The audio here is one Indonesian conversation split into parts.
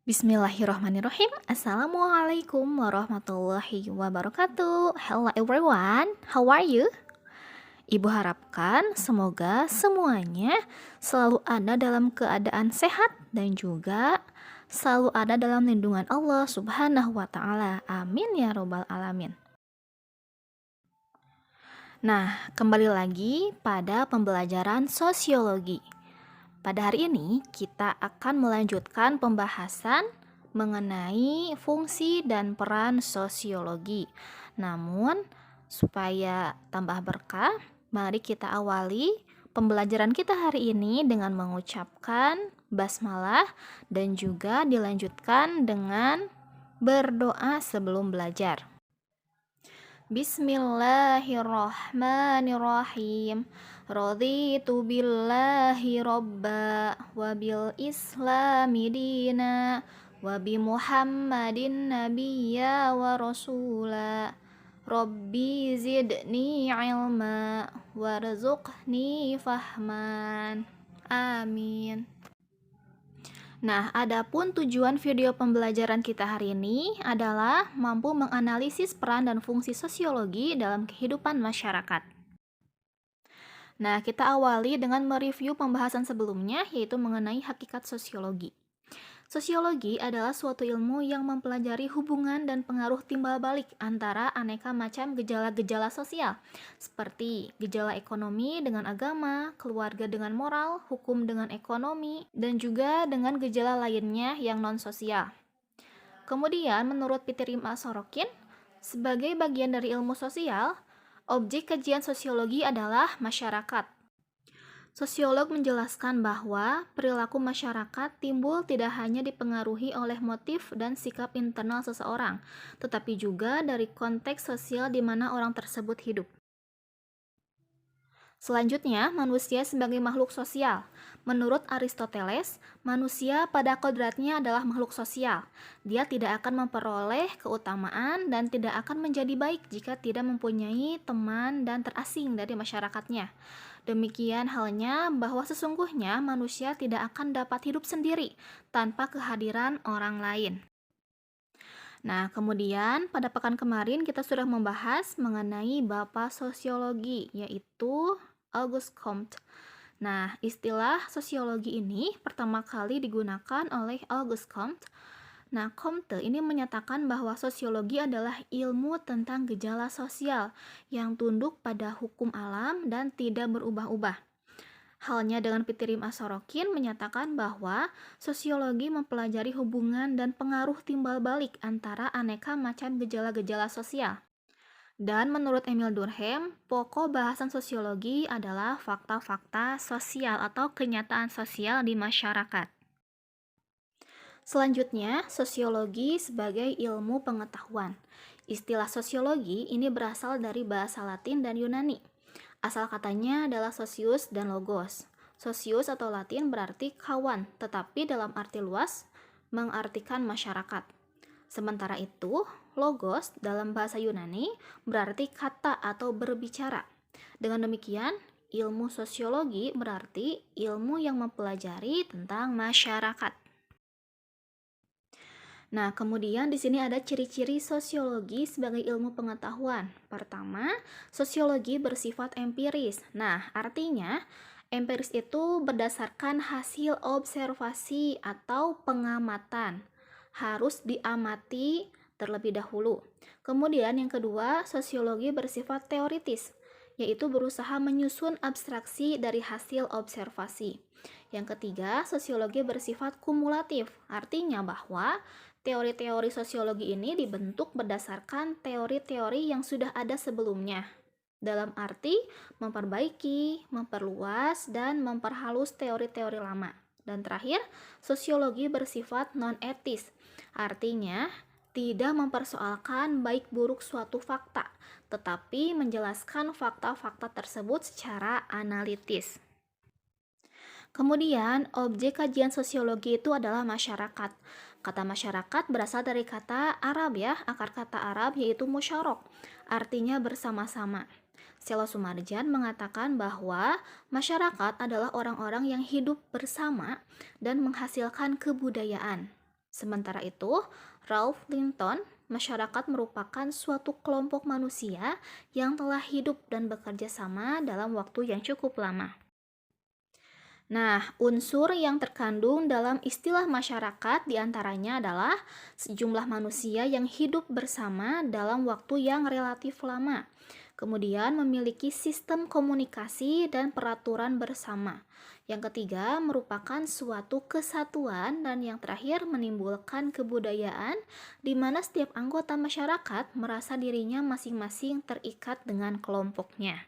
Bismillahirrahmanirrahim. Assalamualaikum warahmatullahi wabarakatuh. Hello everyone, how are you? Ibu harapkan semoga semuanya selalu ada dalam keadaan sehat dan juga selalu ada dalam lindungan Allah Subhanahu wa taala. Amin ya robbal alamin. Nah, kembali lagi pada pembelajaran sosiologi. Pada hari ini, kita akan melanjutkan pembahasan mengenai fungsi dan peran sosiologi. Namun, supaya tambah berkah, mari kita awali pembelajaran kita hari ini dengan mengucapkan basmalah dan juga dilanjutkan dengan berdoa sebelum belajar. Bismillahirrahmanirrahim. Raditu billahi robba wa bil islami dina wa bi muhammadin nabiyya wa rasula. Rabbi zidni ilma warzuqni fahman. Amin. Nah, adapun tujuan video pembelajaran kita hari ini adalah mampu menganalisis peran dan fungsi sosiologi dalam kehidupan masyarakat. Nah, kita awali dengan mereview pembahasan sebelumnya, yaitu mengenai hakikat sosiologi. Sosiologi adalah suatu ilmu yang mempelajari hubungan dan pengaruh timbal balik antara aneka macam gejala-gejala sosial, seperti gejala ekonomi dengan agama, keluarga dengan moral, hukum dengan ekonomi, dan juga dengan gejala lainnya yang non-sosial. Kemudian, menurut Peter Imam Sorokin, sebagai bagian dari ilmu sosial, objek kajian sosiologi adalah masyarakat. Sosiolog menjelaskan bahwa perilaku masyarakat timbul tidak hanya dipengaruhi oleh motif dan sikap internal seseorang, tetapi juga dari konteks sosial di mana orang tersebut hidup. Selanjutnya, manusia sebagai makhluk sosial. Menurut Aristoteles, manusia pada kodratnya adalah makhluk sosial. Dia tidak akan memperoleh keutamaan dan tidak akan menjadi baik jika tidak mempunyai teman dan terasing dari masyarakatnya. Demikian halnya bahwa sesungguhnya manusia tidak akan dapat hidup sendiri tanpa kehadiran orang lain. Nah, kemudian pada pekan kemarin kita sudah membahas mengenai bapak sosiologi, yaitu Auguste Comte. Nah, istilah sosiologi ini pertama kali digunakan oleh Auguste Comte. Nah, Comte ini menyatakan bahwa sosiologi adalah ilmu tentang gejala sosial yang tunduk pada hukum alam dan tidak berubah-ubah. Halnya dengan Pitirim Asorokin menyatakan bahwa sosiologi mempelajari hubungan dan pengaruh timbal balik antara aneka macam gejala-gejala sosial. Dan menurut Emil Durkheim, pokok bahasan sosiologi adalah fakta-fakta sosial atau kenyataan sosial di masyarakat. Selanjutnya, sosiologi sebagai ilmu pengetahuan. Istilah sosiologi ini berasal dari bahasa Latin dan Yunani. Asal katanya adalah socius dan logos. Socius atau Latin berarti kawan, tetapi dalam arti luas mengartikan masyarakat. Sementara itu, logos dalam bahasa Yunani berarti kata atau berbicara. Dengan demikian, ilmu sosiologi berarti ilmu yang mempelajari tentang masyarakat. Nah, kemudian di sini ada ciri-ciri sosiologi sebagai ilmu pengetahuan. Pertama, sosiologi bersifat empiris. Nah, artinya empiris itu berdasarkan hasil observasi atau pengamatan. Harus diamati terlebih dahulu. Kemudian yang kedua, sosiologi bersifat teoritis, yaitu berusaha menyusun abstraksi dari hasil observasi. Yang ketiga, sosiologi bersifat kumulatif, artinya bahwa teori-teori sosiologi ini dibentuk berdasarkan teori-teori yang sudah ada sebelumnya. Dalam arti memperbaiki, memperluas, dan memperhalus teori-teori lama. Dan terakhir, sosiologi bersifat non-etis, artinya tidak mempersoalkan baik buruk suatu fakta, tetapi menjelaskan fakta-fakta tersebut secara analitis. Kemudian, objek kajian sosiologi itu adalah masyarakat. Kata masyarakat berasal dari kata Arab ya, akar kata Arab yaitu musyarok, artinya bersama-sama. Selo Sumarjan mengatakan bahwa masyarakat adalah orang-orang yang hidup bersama dan menghasilkan kebudayaan. Sementara itu, Ralph Linton, masyarakat merupakan suatu kelompok manusia yang telah hidup dan bekerja sama dalam waktu yang cukup lama. Nah, unsur yang terkandung dalam istilah masyarakat diantaranya adalah sejumlah manusia yang hidup bersama dalam waktu yang relatif lama, kemudian memiliki sistem komunikasi dan peraturan bersama. Yang ketiga merupakan suatu kesatuan dan yang terakhir menimbulkan kebudayaan di mana setiap anggota masyarakat merasa dirinya masing-masing terikat dengan kelompoknya.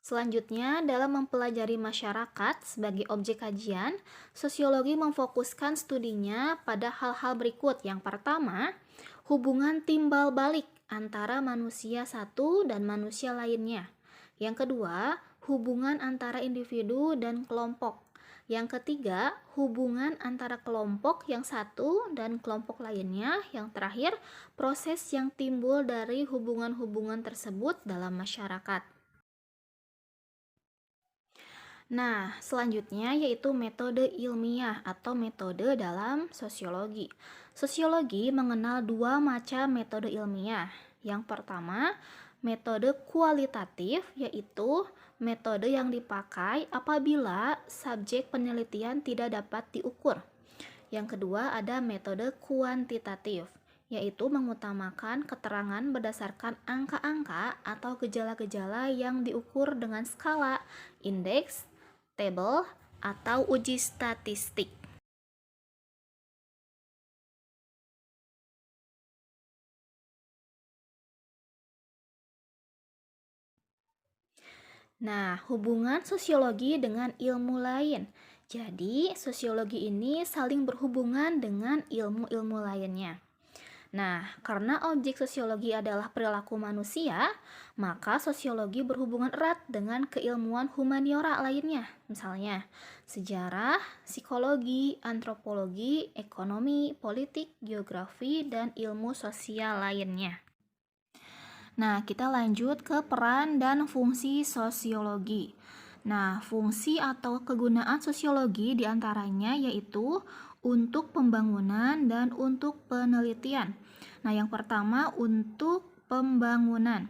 Selanjutnya, dalam mempelajari masyarakat sebagai objek kajian, sosiologi memfokuskan studinya pada hal-hal berikut. Yang pertama, hubungan timbal balik antara manusia satu dan manusia lainnya. Yang kedua, hubungan antara individu dan kelompok. Yang ketiga, hubungan antara kelompok yang satu dan kelompok lainnya. Yang terakhir, proses yang timbul dari hubungan-hubungan tersebut dalam masyarakat. Nah, selanjutnya yaitu metode ilmiah atau metode dalam sosiologi. Sosiologi mengenal dua macam metode ilmiah. Yang pertama, metode kualitatif, yaitu metode yang dipakai apabila subjek penelitian tidak dapat diukur. Yang kedua, ada metode kuantitatif, yaitu mengutamakan keterangan berdasarkan angka-angka atau gejala-gejala yang diukur dengan skala, indeks, tabel, atau uji statistik. Nah, hubungan sosiologi dengan ilmu lain. Jadi, sosiologi ini saling berhubungan dengan ilmu-ilmu lainnya. Nah, karena objek sosiologi adalah perilaku manusia, maka sosiologi berhubungan erat dengan keilmuan humaniora lainnya. Misalnya, sejarah, psikologi, antropologi, ekonomi, politik, geografi, dan ilmu sosial lainnya. Nah, kita lanjut ke peran dan fungsi sosiologi. Nah, fungsi atau kegunaan sosiologi diantaranya yaitu untuk pembangunan dan untuk penelitian. Nah, yang pertama untuk pembangunan.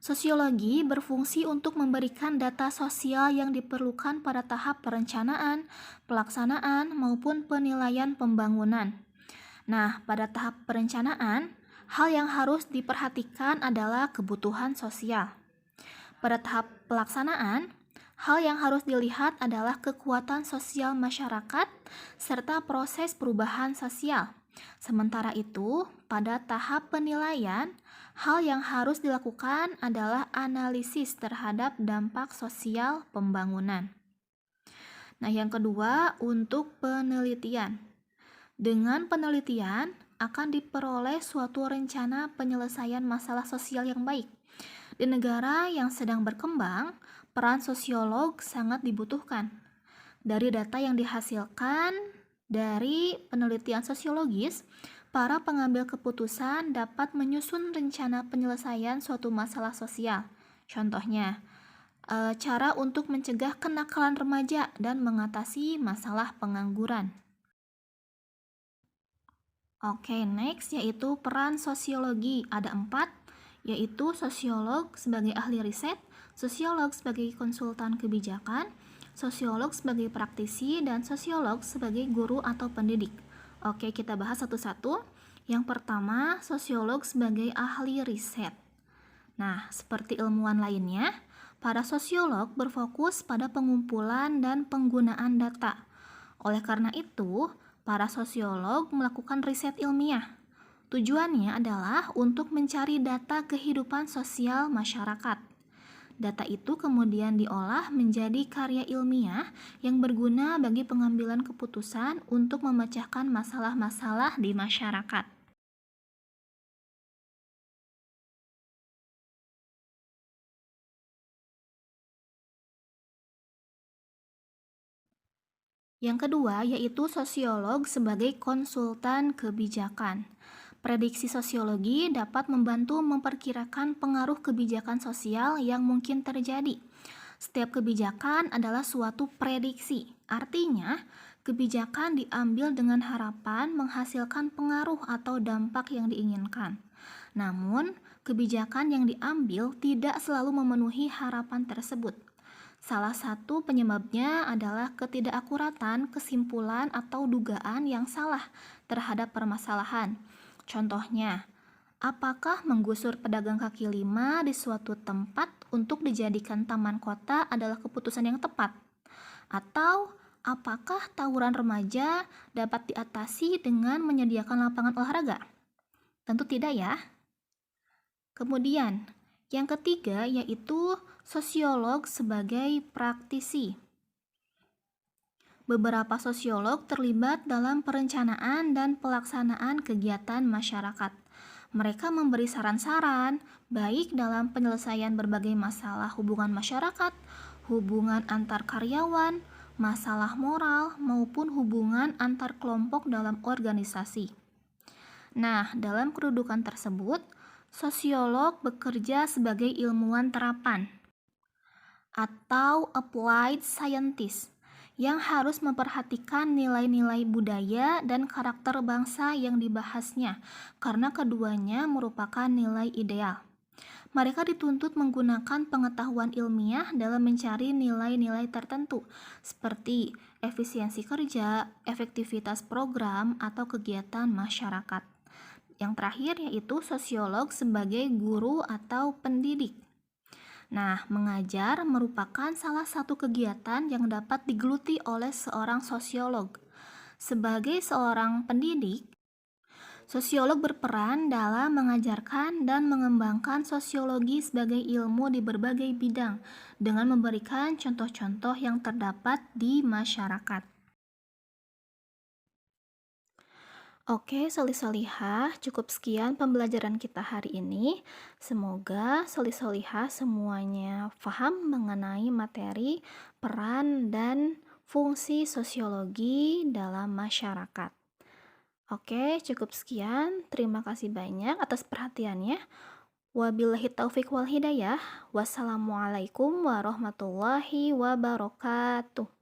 Sosiologi berfungsi untuk memberikan data sosial yang diperlukan pada tahap perencanaan, pelaksanaan, maupun penilaian pembangunan. Nah, pada tahap perencanaan, hal yang harus diperhatikan adalah kebutuhan sosial. Pada tahap pelaksanaan, hal yang harus dilihat adalah kekuatan sosial masyarakat serta proses perubahan sosial. Sementara itu, pada tahap penilaian, hal yang harus dilakukan adalah analisis terhadap dampak sosial pembangunan. Nah, yang kedua, untuk penelitian. Dengan penelitian akan diperoleh suatu rencana penyelesaian masalah sosial yang baik. Di negara yang sedang berkembang, peran sosiolog sangat dibutuhkan. Dari data yang dihasilkan dari penelitian sosiologis, para pengambil keputusan dapat menyusun rencana penyelesaian suatu masalah sosial. Contohnya, cara untuk mencegah kenakalan remaja dan mengatasi masalah pengangguran. Oke, next yaitu peran sosiologi. Ada 4, yaitu sosiolog sebagai ahli riset, sosiolog sebagai konsultan kebijakan, sosiolog sebagai praktisi, dan sosiolog sebagai guru atau pendidik. Oke, kita bahas satu-satu. Yang pertama, sosiolog sebagai ahli riset. Nah, seperti ilmuwan lainnya, para sosiolog berfokus pada pengumpulan dan penggunaan data. Oleh karena itu, para sosiolog melakukan riset ilmiah. Tujuannya adalah untuk mencari data kehidupan sosial masyarakat. Data itu kemudian diolah menjadi karya ilmiah yang berguna bagi pengambilan keputusan untuk memecahkan masalah-masalah di masyarakat. Yang kedua yaitu sosiolog sebagai konsultan kebijakan. Prediksi sosiologi dapat membantu memperkirakan pengaruh kebijakan sosial yang mungkin terjadi. Setiap kebijakan adalah suatu prediksi. Artinya, kebijakan diambil dengan harapan menghasilkan pengaruh atau dampak yang diinginkan. Namun, kebijakan yang diambil tidak selalu memenuhi harapan tersebut. Salah satu penyebabnya adalah ketidakakuratan, kesimpulan, atau dugaan yang salah terhadap permasalahan. Contohnya, apakah menggusur pedagang kaki lima di suatu tempat untuk dijadikan taman kota adalah keputusan yang tepat? Atau apakah tawuran remaja dapat diatasi dengan menyediakan lapangan olahraga? Tentu tidak ya. Kemudian, yang ketiga yaitu sosiolog sebagai praktisi. Beberapa sosiolog terlibat dalam perencanaan dan pelaksanaan kegiatan masyarakat. Mereka memberi saran-saran, baik dalam penyelesaian berbagai masalah hubungan masyarakat, hubungan antar karyawan, masalah moral, maupun hubungan antar kelompok dalam organisasi. Nah, dalam kedudukan tersebut, sosiolog bekerja sebagai ilmuwan terapan atau applied scientist yang harus memperhatikan nilai-nilai budaya dan karakter bangsa yang dibahasnya, karena keduanya merupakan nilai ideal. Mereka dituntut menggunakan pengetahuan ilmiah dalam mencari nilai-nilai tertentu, seperti efisiensi kerja, efektivitas program, atau kegiatan masyarakat. Yang terakhir yaitu sosiolog sebagai guru atau pendidik. Nah, mengajar merupakan salah satu kegiatan yang dapat digeluti oleh seorang sosiolog. Sebagai seorang pendidik, sosiolog berperan dalam mengajarkan dan mengembangkan sosiologi sebagai ilmu di berbagai bidang dengan memberikan contoh-contoh yang terdapat di masyarakat. Oke, solih-solihah, cukup sekian pembelajaran kita hari ini. Semoga solih-solihah semuanya paham mengenai materi, peran, dan fungsi sosiologi dalam masyarakat. Oke, cukup sekian. Terima kasih banyak atas perhatiannya. Wabillahi taufik wal hidayah. Wassalamualaikum warahmatullahi wabarakatuh.